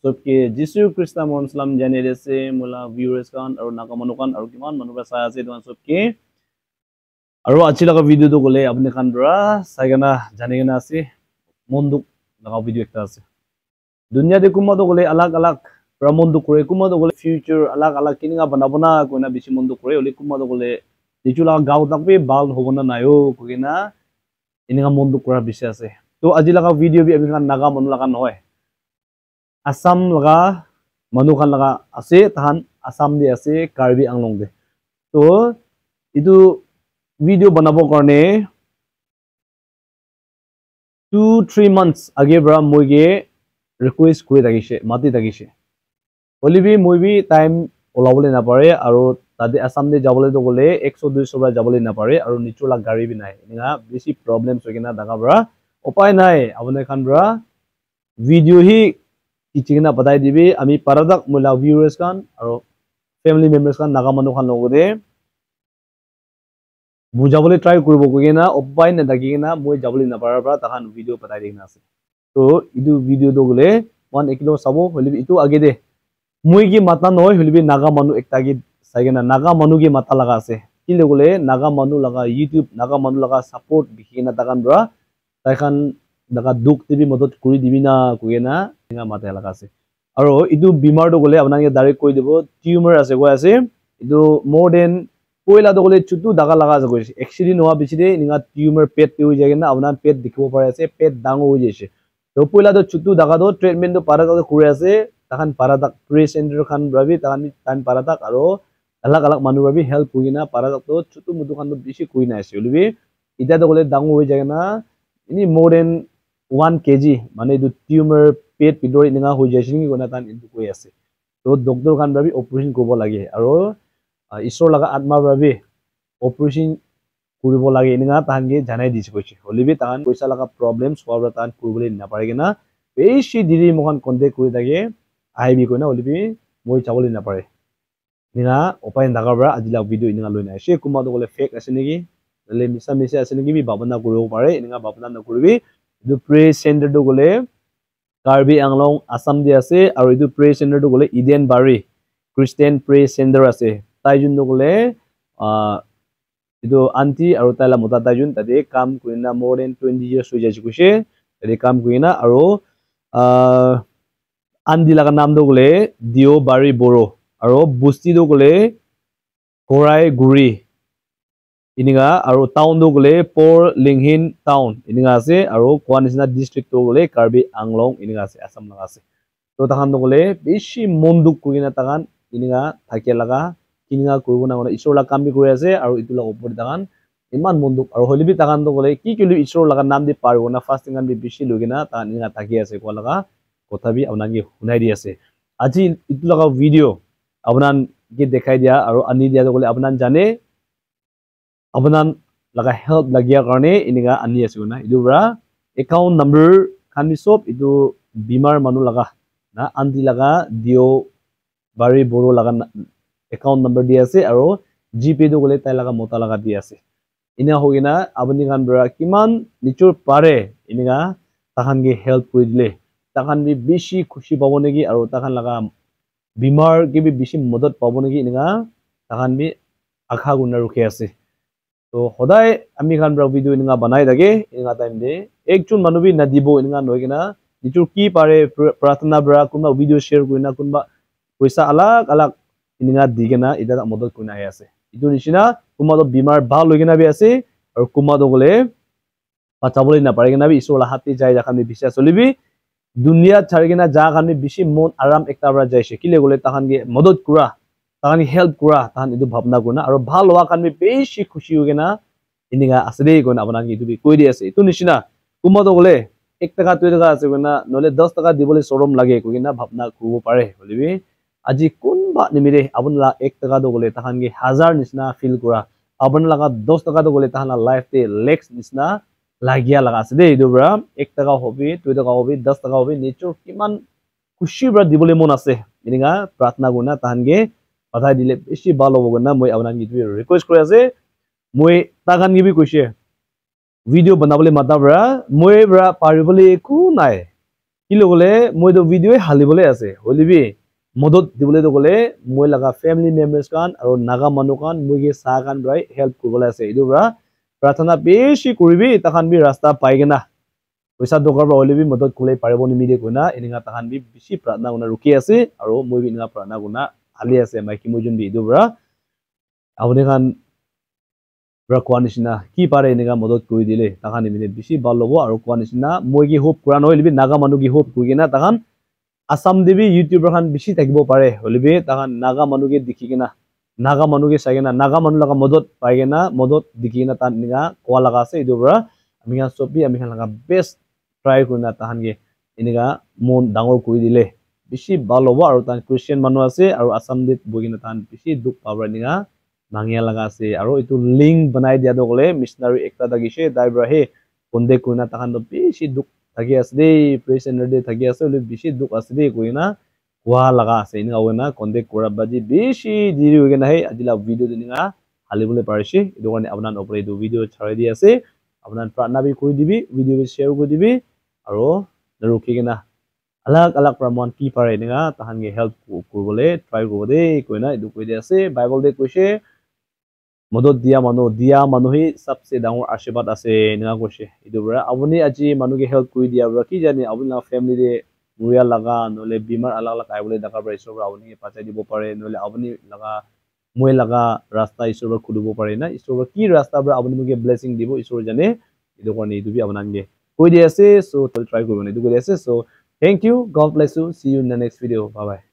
सबके जिसु ख्रिस्ट मोहम्मद जाने से मुला व्यूअर्स कान और नाकामनु कान और किमान मनुबा साया से तुम सबके और अच्छी लगा वीडियो तो बोले अपने कान द्वारा साइगना जाने के ना से मोंदुक लगा वीडियो एक से दुनिया दे कुम्मा तो बोले अलग अलग प्रमोंदु करे कुम्मा तो बोले फ्यूचर अलग अलग किनिंगा बना कोई ना बिची मोंदु करे ओले कुम्मा तो बोले निचुला गाँव तक भी बाल होगना नायो कोई ना इनिंगा मोंदु करा बिची से तो आज लगा वीडियो भी अभी कान नागा मनु लगा नॉय आसाम लगा मनु खान लगा आसे तहान आसाम दे आसे कार्बी आंगलोंग दे तो इदु वीडियो बनाबो करने 2-3 months आगे बरा मोगे रिक्वेस्ट करे तागिसे माती तागिसे ओलिबी मोबी टाइम ओलाबले ना पारे आरो तादे आसाम दे जाबले तो बोले 100-200 बरा जाबले ना पारे आरो निचुला गाड़ी भी नाय निगा बेसी प्रॉब्लम्स होगिना दागा बरा उपाय नाय आबने खान बरा वीडियो ही किचिंगना बताई दिबी आमी पारादक मुला व्यूअर्स कान और फैमिली मेंबर्स कान नागा मनु खान लोगोदे बुझाबले ट्राई करबो कोगेना उपाय न दागिना मोय जाबले ना पारा तखान वीडियो बताई दिना से तो इदु वीडियो दो गले वन एकलो सबो होलिबि इतु आगे दे मोय की माता नय होलिबि नागा मनु एकतागी साइगेना नागा मनु की माता लगा से किले गले नागा मनु लगा यूट्यूब नागा मनु लगा सपोर्ट बिखिना तकान ब्रा ताखान दागा दुख टीवी मदद करि दिबिना कोगेना निगा माता लगा से आरो इदु बीमार दो गले आपनाके डायरेक्ट कइ देबो ट्यूमर আছে गय আছে इदु मोर देन पयला दो गले छुटु दागा लगा जा गयसे एक्चुअली नोआ बिचिदे निगा ट्यूमर पेट पे हो जागेना आपना पेट दिखबो पारे আছে पेट डांगो हो जायसे तो पयला दो छुटु दागा दो ट्रीटमेंट दो पारा दो करे আছে तखान पारा तक प्री सेंटर खान रवि तखान टाइम पारा तक आरो अलग अलग मानु रवि हेल्प होगिना पारा तक तो छुटु मुदु खान दो बिसि कोइ ना আছে लबि इदा दो गले डांगो हो जागेना इनि मोर देन 1 kg माने दो ट्यूमर पेट पिदोरि निगा हो जायसिनि गना तान इदु कोइ আছে तो डॉक्टर खान रवि ऑपरेशन करबो लागे आरो ईश्वर लगा आत्मा रवि ऑपरेशन करबो लागे निगा तानगे जानाय दिस कइसे हलिबि तान पैसा लगा प्रॉब्लम सॉल्व तान करबोले ना पारेगेना बेसि दिरि मोहन कन्टेक्ट करि दागे आइबि कोइना हलिबि मोय चाबोले ना पारे निगा उपाय नागाब्रा आजिला वीडियो निगा लइना एसे कुमा दो गले फेक आसे नेगि ले मिसा मिसा आसे नेगि बि बाबना करबो पारे निगा बाबना न करबि दु प्रे सेंटर दो गले कार्बी आंगलों आसाम दे आसे और इदु प्रे सेंटर दो गले इडेन बारी क्रिश्चियन प्रे सेंटर आसे ताइजुन दो गले इदु आंटी और ताला मोटा ताइजुन तादे काम कुइना मोर देन 20 years हो जाय कुसे तादे काम कुइना और आंदी लगा नाम दो गले दियो बारी बोरो और बुस्ती दो गले कोराय गुरी इनिगा और टाउन दो गले पोर लिंगहिन टाउन इनिगा आसे और क्वानिसना डिस्ट्रिक्ट दो गले कार्बी आंगलों इनिगा आसे आसाम लगा आसे तो तखान दो गले बेसि मोंदुक कुइना तखान इनिगा थाके लगा किनिगा करबो ना ईश्वर ला काम भी करे আছে और इतुला ऊपर तखान इमान मोंदुक और हलिबि तखान दो गले की किलु ईश्वर लगा नाम दि पारबो ना फास्टिंग आन बि बिसि लगिना ता निगा थाके আছে को लगा কথা भी आपनागे हुनाय दि আছে আজি इतु लगा वीडियो आपनान के देखाय दिया और आनि दिया दो गले आपनान जाने आपनान लगा हेल्प लागिया करने इनिगा आनि আছে ना इदुब्रा अकाउंट नंबर खान सब इदु बीमार मानु लगा ना आंदी लगा दियो बारी बोरो लगा अकाउंट नंबर दिया আছে और जीपे दो गले ताइ लगा मोटा लगा दिया আছে इना होगिना आपनि खान ब्रा किमान निचुर पारे इनिगा ताखान गे हेल्प करि दिले ताखान भी बेसि खुशी पाबो नेगि और ताखान लगा बीमार के भी बेसि मदद पाबो नेगि इनिगा ताखान भी आखा गुना रखे আছে तो हदाय आमी खान ब्रा वीडियो इनिगा बनाय दागे इनिगा टाइम दे एकजुन मानु भी ना दिबो इनिगा नयगिना निचुर की पारे प्रार्थना ब्रा कुनबा वीडियो शेयर करिना कुनबा पैसा अलग अलग इनिगा दिगेना इदा मदद कुना আছে इदु निसिना कुमा तो बीमार बा लगिना भी আছে और कुमा तो गले पाचाबले ना पारेगेना भी ईश्वर हाथि जाय जाखान भी बिसा चलिबि दुनिया छारगिना जाखान भी बिसि मन आराम एकता ब्रा जायसे किले गले ताखान गे मदद कुरा ताखान हेल्प कुरा ताखान इदु भावना कुना और भाल होआ खान भी बेसि खुशी होगेना इनिगा आसदे कोन आपनान इदु भी कइ दि আছে इदु निसिना कुमा तो गले 1 টাকা 2 টাকা আছে कोना नले 10 টাকা दिबले शरम लागे कोगिना भावना करबो पारे हलिबि আজি कोनबा निमिरे आपनला 1 টাকা दो गले ताखान गे 1000 निसना फील करा आपन लगा 10 টাকা दो गले ताखाना लाइफ ते लेक्स निसना लागिया लगा আছে दे इदुब्रा 1 টাকা होबि 2 টাকা होबि 10 টাকা होबि नेचर किमान खुशी ब्रा दिबले मन আছে इनिगा प्रार्थना गुना ताहान गे बाधाय दिले बेसि भालो होगोना মই आपनान गिदु रिक्वेस्ट करे আছে মই तागान गिबि कइसे वीडियो बनाबले माता ब्रा মই ब्रा पारिबले कु नाय কিলো গলে মই তো ভিডিও হালিবলে আছে হলিবি মদত দিবলে তো গলে মই লাগা ফ্যামিলি মেম্বার্স কান আর নাগা মানুহ কান মই সা কান ব্রাই হেল্প করবলে আছে ইদু ব্রা প্রার্থনা বেশি করিবি তখন বি রাস্তা পাইগে না পয়সা দরকার হলিবি মদত করলে পারিব নিমিদে কইনা এনিগা তখন বি বেশি প্রার্থনা গুনা রুকি আছে আর মই বি এনিগা প্রার্থনা গুনা হালি আছে মাইকি মইজন বি ইদু ব্রা আপনি কান ব্রা কোৱা নিচিনা কি পাৰে এনেকা মদত কৰি দিলে তাহান ইমিনে বেছি ভাল ল'ব আৰু কোৱা নিচিনা মই কি হোপ কৰা নহলিবি নাগা মানুহ কি হোপ কৰি কিনা তাহান আসাম দেৱী ইউটিউবৰ খান বেছি থাকিব পাৰে হলিবি তাহান নাগা মানুহকে দেখি কিনা নাগা মানুহকে চাই কিনা নাগা মানুহ লগা মদত পাই কিনা মদত দেখি কিনা তাত এনেকা কোৱা লগা আছে এইটোৰ পৰা আমি চবি আমি লগা বেষ্ট ট্ৰাই কৰিনা তাহানকে এনেকা মন ডাঙৰ কৰি দিলে বেছি ভাল হ'ব আৰু তাহান খ্ৰীষ্টিয়ান মানুহ আছে আৰু আসাম দেৱীত বহি কিনা তাহান বেছি দুখ পাব এনেকা মাঙিয়া লগা আছে আৰু এইটো লিংক বনাই দিয়া দগলে মিশনাৰী একটা দাগিছে দাইব্ৰাহে কন্দে কইনা তাহান বেছি দুখ থাকি আছে দেই প্ৰেসেন্টাৰ দে থাকি আছে ওলি বেছি দুখ আছে দেই কইনা কোৱা লগা আছে ইনা ওনা কন্দে কৰা বাজি বেছি দিৰি হৈ গনা হে আজিলা ভিডিও দিনা হালিবলৈ পাৰিছে এটো কাৰণে আপোনাক ওপৰে এইটো ভিডিও ছড়াই দি আছে আপোনাক প্ৰাৰ্থনা বি কৰি দিবি ভিডিও শেয়াৰ কৰি দিবি আৰু ৰখি কিনা আলাগ আলাগ প্ৰমাণ কি পাৰে এনেকা তাহানকে হেল্প কৰিবলৈ ট্ৰাই কৰিব দেই কইনা এইটো কৈ দি আছে বাইবেল দে কৈছে মদত দিয়া মানুহে সবচে ডাঙৰ আশীৰ্বাদ আছে এনেকা কৈছে এইটো পৰা আপুনি আজি মানুহকে হেল্প কৰি দিয়া পৰা কি জানি আপোনাৰ ফ্যামিলি ৰে মুৰিয়া লাগা নহলে বিমাৰ আলাগ আলাগ আইবলৈ দেখা পায় ঈশ্বৰ আপুনি পাচাই দিব পাৰে নহলে আপুনি লাগা মই লাগা ৰাস্তা ঈশ্বৰ খুলিব পাৰে না ঈশ্বৰ কি ৰাস্তা পৰা আপুনি মোক ব্লেসিং দিব ঈশ্বৰ জানে এইটো কাৰণে এইটো বি আপোনাক কৈ দি আছে সো ট্ৰাই কৰিব এইটো কৈ দি আছে so thank you God bless you see you in the next video bye by